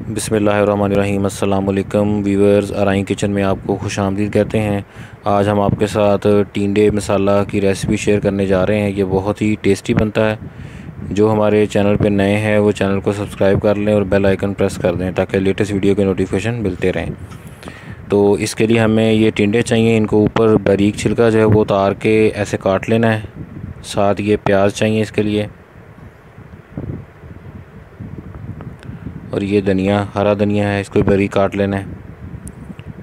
बिस्मिल्लाहिर्रहमानिर्रहीम। अस्सलाम वालेकुम व्यूअर्स, आराइन किचन में आपको खुशामदीद कहते हैं। आज हम आपके साथ टिंडे मसाला की रेसिपी शेयर करने जा रहे हैं। ये बहुत ही टेस्टी बनता है। जो हमारे चैनल पे नए हैं वो चैनल को सब्सक्राइब कर लें और बेल आइकन प्रेस कर दें ताकि लेटेस्ट वीडियो के नोटिफिकेशन मिलते रहें। तो इसके लिए हमें ये टिंडे चाहिए। इनको ऊपर बारीक छिलका जो है वो उतार के ऐसे काट लेना है। साथ ये प्याज चाहिए इसके लिए, और ये धनिया, हरा धनिया है, इसको बारीक काट लेना है।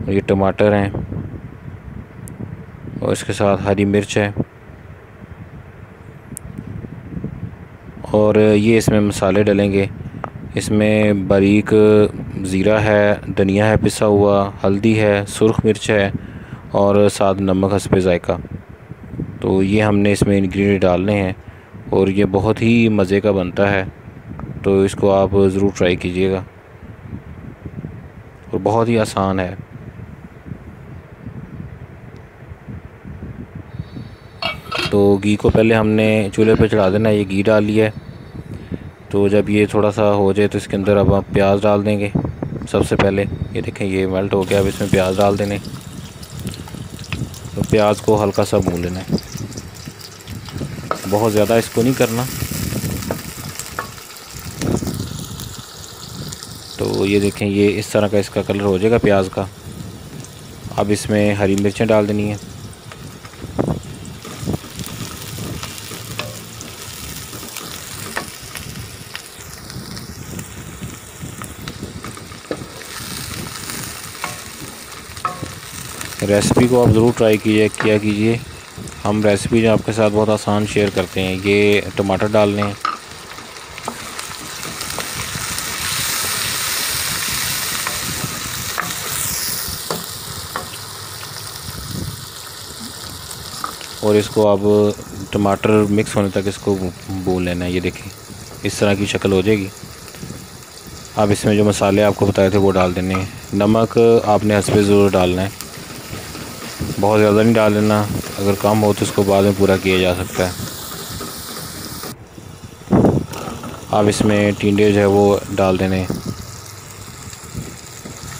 और ये टमाटर हैं और इसके साथ हरी मिर्च है। और ये इसमें मसाले डलेंगे। इसमें बारीक ज़ीरा है, धनिया है पिसा हुआ, हल्दी है, सुर्ख मिर्च है और साथ नमक हस्बे ज़ायका। तो ये हमने इसमें इंग्रेडिएंट डालने हैं और ये बहुत ही मज़े का बनता है। तो इसको आप ज़रूर ट्राई कीजिएगा और बहुत ही आसान है। तो घी को पहले हमने चूल्हे पे चढ़ा देना है। ये घी डाल लिया है। तो जब ये थोड़ा सा हो जाए तो इसके अंदर अब आप प्याज डाल देंगे। सबसे पहले ये देखें, ये मेल्ट हो गया। अब इसमें प्याज डाल देने। तो प्याज को हल्का सा भून लेना है, बहुत ज़्यादा इसको नहीं करना। तो ये देखें, ये इस तरह का इसका कलर हो जाएगा प्याज का। अब इसमें हरी मिर्चें डाल देनी है। रेसिपी को आप ज़रूर ट्राई कीजिए। हम रेसिपी जो आपके साथ बहुत आसान शेयर करते हैं। ये टमाटर डालने हैं। और इसको अब टमाटर मिक्स होने तक इसको भून लेना है। ये देखिए, इस तरह की शक्ल हो जाएगी। अब इसमें जो मसाले आपको बताए थे वो डाल देने हैं। नमक आपने हस्बे ज़रूर डालना है, बहुत ज़्यादा नहीं डाल लेना। अगर कम हो तो इसको बाद में पूरा किया जा सकता है। अब इसमें टिंडे जो है वो डाल देने,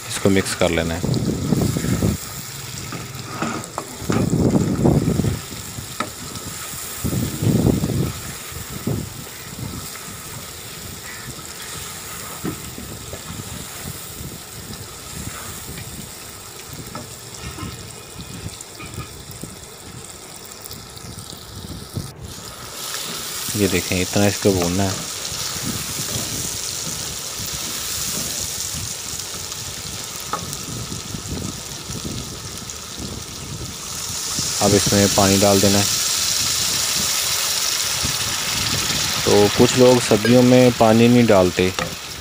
इसको मिक्स कर लेना है। ये देखें, इतना इसको भूनना है। अब इसमें पानी डाल देना है। तो कुछ लोग सब्जियों में पानी नहीं डालते।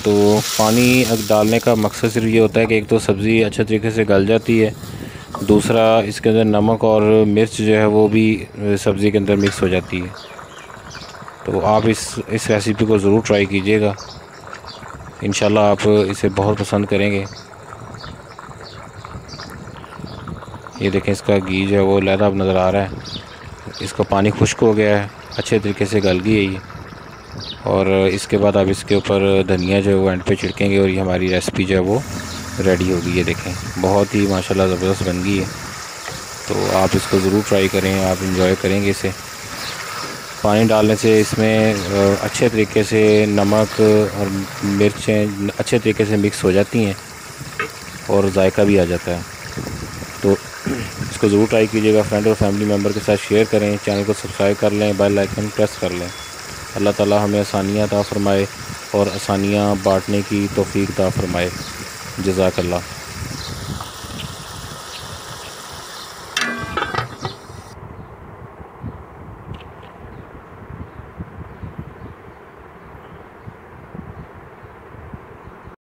तो पानी डालने का मकसद सिर्फ ये होता है कि एक तो सब्ज़ी अच्छे तरीके से गल जाती है, दूसरा इसके अंदर नमक और मिर्च जो है वो भी सब्ज़ी के अंदर मिक्स हो जाती है। तो आप इस रेसिपी को ज़रूर ट्राई कीजिएगा। इंशाल्लाह आप इसे बहुत पसंद करेंगे। ये देखें, इसका घी जो है वो लहदा अब नज़र आ रहा है। इसका पानी खुश्क हो गया है, अच्छे तरीके से गल गई है ये। और इसके बाद आप इसके ऊपर धनिया जो है वो एंड पे छिड़केंगे और ये हमारी रेसिपी जो है वो रेडी होगी। ये देखें, बहुत ही माशाल्लाह ज़बरदस्त बन गई है। तो आप इसको ज़रूर ट्राई करें, आप इंजॉय करेंगे इसे। पानी डालने से इसमें अच्छे तरीके से नमक और मिर्चें अच्छे तरीके से मिक्स हो जाती हैं और जायका भी आ जाता है। तो इसको ज़रूर ट्राई कीजिएगा। फ्रेंड और फैमिली मेम्बर के साथ शेयर करें। चैनल को सब्सक्राइब कर लें, बेल आइकन प्रेस कर लें। अल्लाह ताला हमें आसानियाँ अता फ़रमाए और आसानियाँ बांटने की तौफ़ीक अता फ़रमाए। जज़ाकल्लाह।